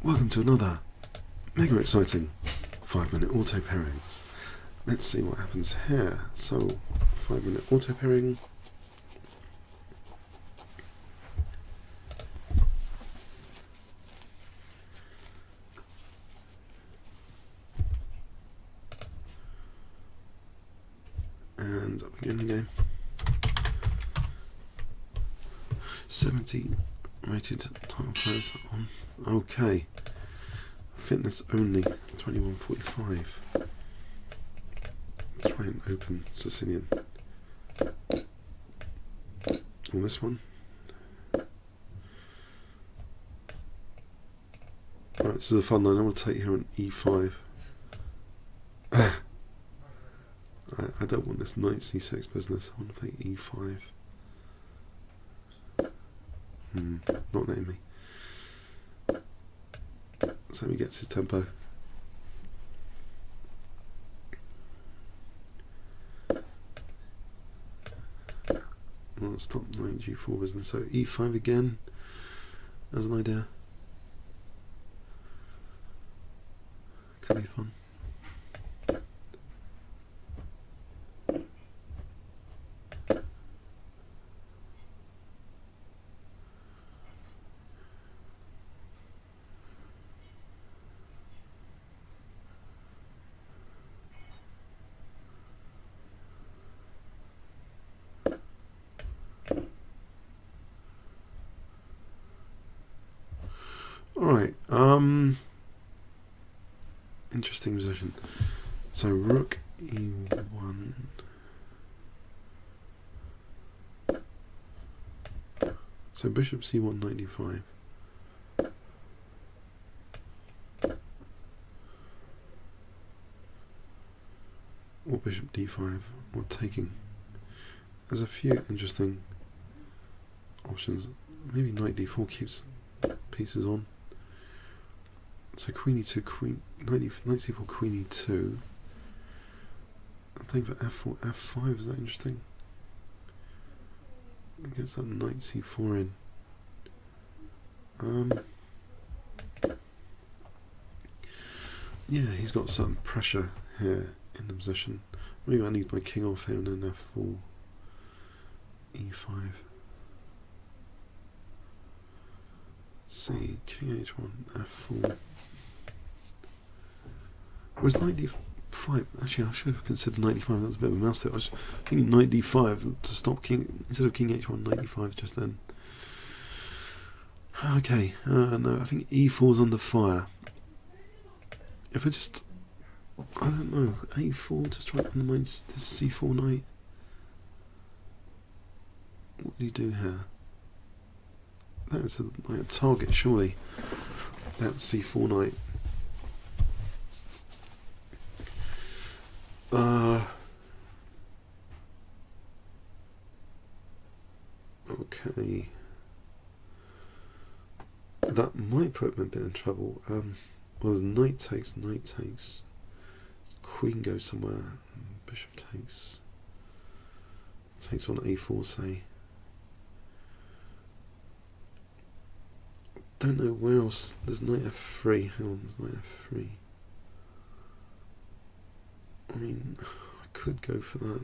Welcome to another mega exciting 5-minute auto pairing. Let's see what happens here. So 5-minute auto pairing. And up again the game. 70 rated title players on. Okay. FitnessOnly 2145. Let's try and open Sicilian. On this one. Alright, this is a fun line. I want to take here on E5. I don't want this knight C6 business. I want to play E5. Not letting me. So he gets his tempo. I'll stop knight G4 business. So E5 again as an idea. Could be fun. Alright, interesting position. So rook E1. So bishop C1 95. Or bishop D5, or taking. There's a few interesting options. Maybe knight D4 keeps pieces on. So queen e2, knight c4, queen e2. I'm playing for f4, f5. Is that interesting? I guess that knight c4 in. Yeah, he's got some pressure here in the position. Maybe I need my king off here and then f4, e5. See, Kh1, f4. Whereas knight d5, actually I should have considered knight d5, that was a bit of a mouse there. I was thinking knight d5 to stop king, instead of king h1, knight d5 just then. Okay, no, I think e4's under fire. If I just, I don't know, a4, just try to undermine this c4 knight. What do you do here? That's like a target, surely. That c4 knight. Okay. That might put him a bit in trouble. Well, there's knight takes. Queen goes somewhere. And bishop takes. Takes on a4, say. Don't know where else. There's knight f3. Hang on, there's knight f3. I mean, I could go for that.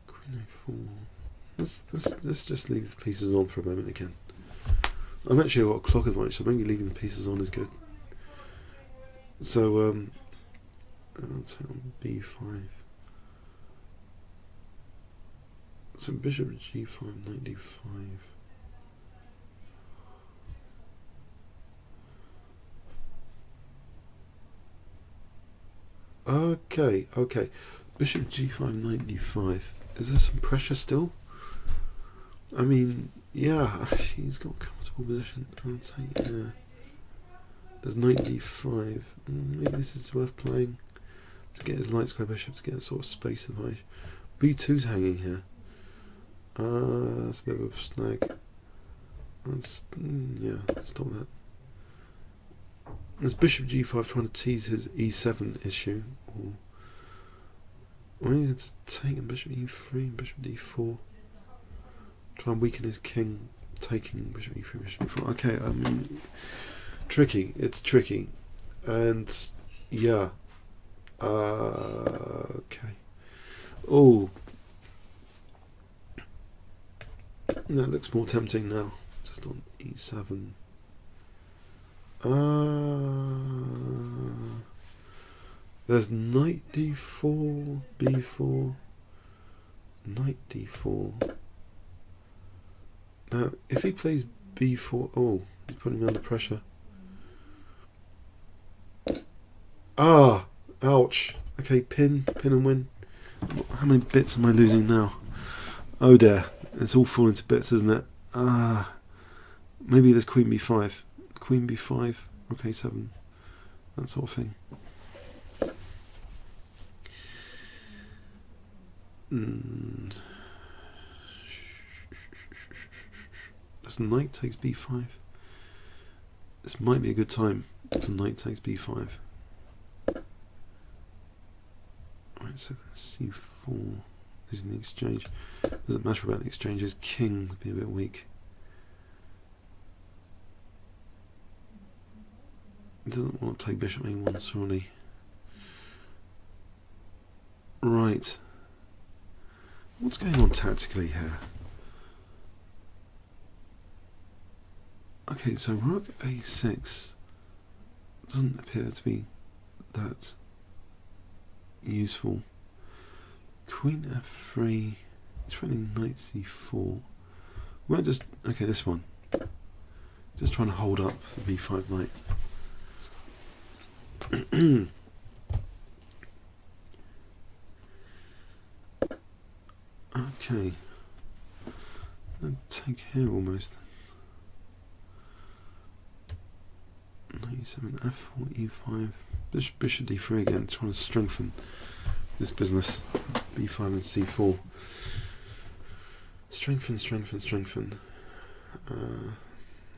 Queen a4. Let's just leave the pieces on for a moment again. I'm actually got a clock advantage, so maybe leaving the pieces on is good. So I'll take on b5. So bishop g5, knight d5. Okay. Bishop g5, knight d5. Is there some pressure still? I mean, yeah, he's got a comfortable position. I'd say, yeah. There's knight d5. Maybe this is worth playing. To get his light square bishop, to get a sort of space advantage. b2's hanging here. That's a bit of a snag. Yeah, stop that. There's bishop g5 trying to tease his e7 issue. Or maybe it's taking bishop e3 and bishop d4. Try and weaken his king taking bishop e3, bishop e4. Okay, I mean, tricky. It's tricky, and yeah. Okay. Oh, that looks more tempting now. Just on e7. There's knight d4, b4, knight d4. Now, if he plays b4, oh, he's putting me under pressure. Ah, ouch. Okay, pin and win. How many bits am I losing now? Oh dear, it's all falling to bits, isn't it? Maybe there's queen b5. Queen b5, rook a7, that sort of thing. As knight takes b5. This might be a good time for knight takes b5. Right, so that's c4, losing the exchange. Doesn't matter about the exchanges. King would be a bit weak. He doesn't want to play bishop a1, surely. Right. What's going on tactically here? Okay, so rook a6 doesn't appear to be that useful. Queen f3, he's running knight c4. Well, just, okay, this one. Just trying to hold up the b5 knight. Okay. I'll take here almost. Knight e7, f4, e5. Bishop d3 again, trying to strengthen this business. b5 and c4. Strengthen.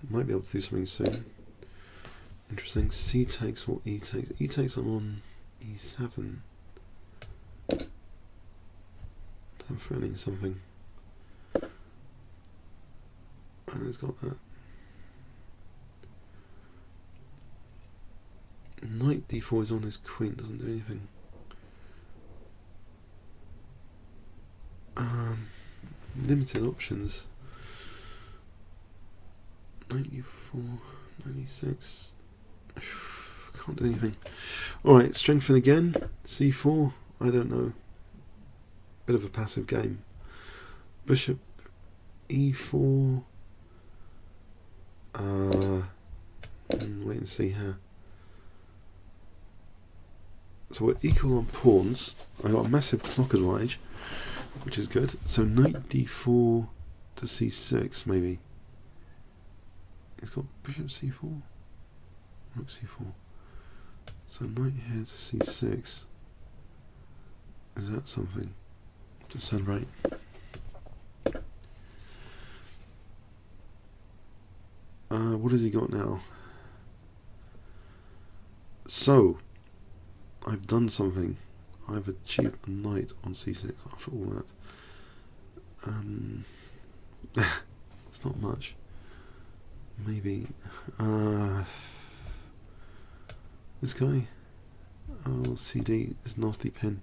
Might be able to do something soon. Interesting. C takes or E takes. E takes, I'm on E7. I'm threatening something. Oh, he's got that. Knight d4 is on his queen, doesn't do anything. Limited options. Knight e4, knight e6. Can't do anything. Alright, strengthen again. c4, I don't know. Bit of a passive game. Bishop e4. Wait and see here. So we're equal on pawns. I got a massive clock advantage, which is good. So knight d4 to c6 maybe. He's got bishop c4, rook c4. So knight here to c6. Is that something to celebrate? What has he got now? So I've done something. I've achieved a knight on c6 after all that. It's not much. Maybe this guy. Oh, CD, this nasty pin.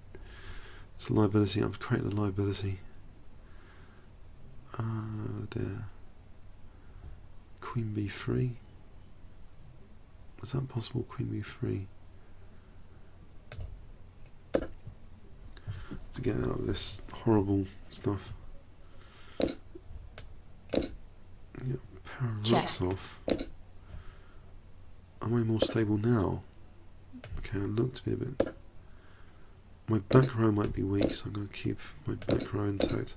It's a liability. I've created a liability. Oh dear. Queen b3. Is that possible? Queen b3. To get out of this horrible stuff. Yeah, pair of rooks off. Am I more stable now? Okay, I look to be a bit. My back row might be weak, so I'm going to keep my back row intact.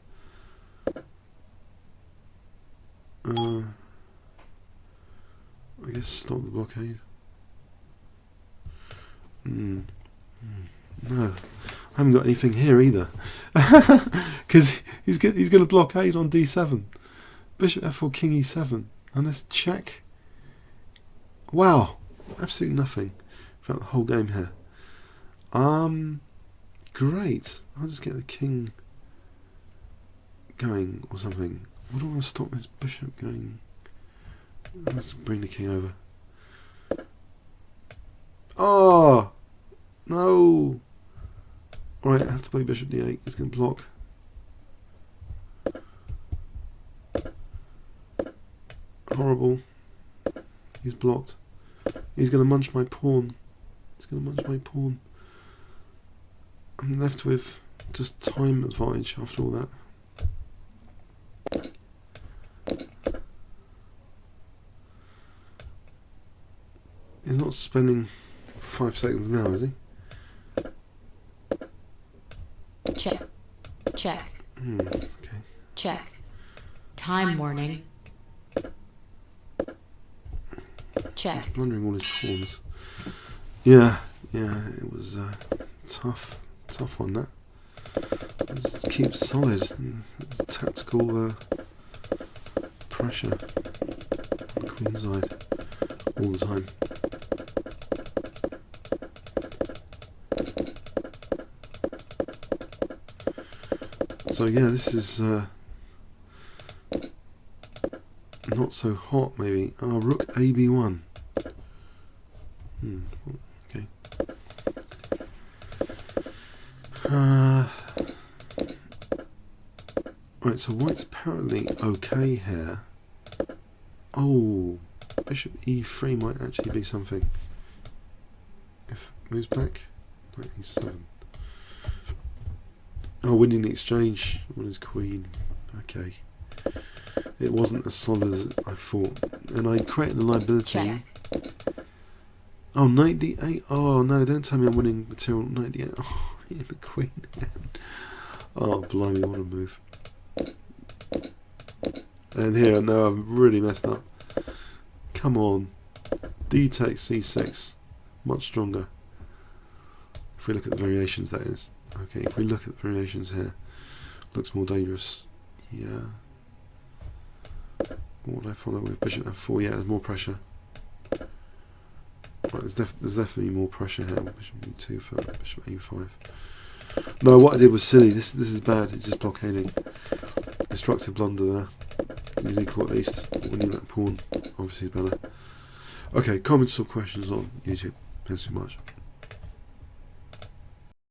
I guess stop the blockade. No, I haven't got anything here either, because he's going to blockade on d7. Bishop f4, king e7, and this check. Wow, absolutely nothing throughout the whole game here. Great. I'll just get the king going or something. What do I want to stop this bishop going? Let's bring the king over. Oh! No! Alright, I have to play bishop d8. He's going to block. Horrible. He's blocked. He's going to munch my pawn. He's going to munch my pawn. I'm left with just time advantage after all that. He's not spending 5 seconds now, is he? Check. Check. Okay. Check. Time warning. Check. He's blundering all his pawns. Yeah, it was tough one that. Just keep solid. Tactical pressure on the queen side all the time. So yeah, this is not so hot maybe. Oh, rook AB1. Okay. Right, so white's apparently okay here. Oh, bishop E3 might actually be something. If moves back, knight E7. Oh, winning the exchange on his queen. Okay. It wasn't as solid as I thought. And I created a liability. Check. Oh, knight d8. Oh, no, don't tell me I'm winning material. Knight d8. Oh, the queen again. Oh, blimey, what a move. And here, no, I'm really messed up. Come on. D takes c6. Much stronger. If we look at the variations, that is. Okay, if we look at the variations here, looks more dangerous. Yeah. What would I follow with? Bishop f4. Yeah, there's more pressure. Right, there's definitely more pressure here. Bishop b2 for bishop a5. No, what I did was silly. This is bad. It's just blockading. Destructive blunder there. He's equal at least. Winning that pawn obviously is better. Okay, comments or questions on YouTube. Thanks so much.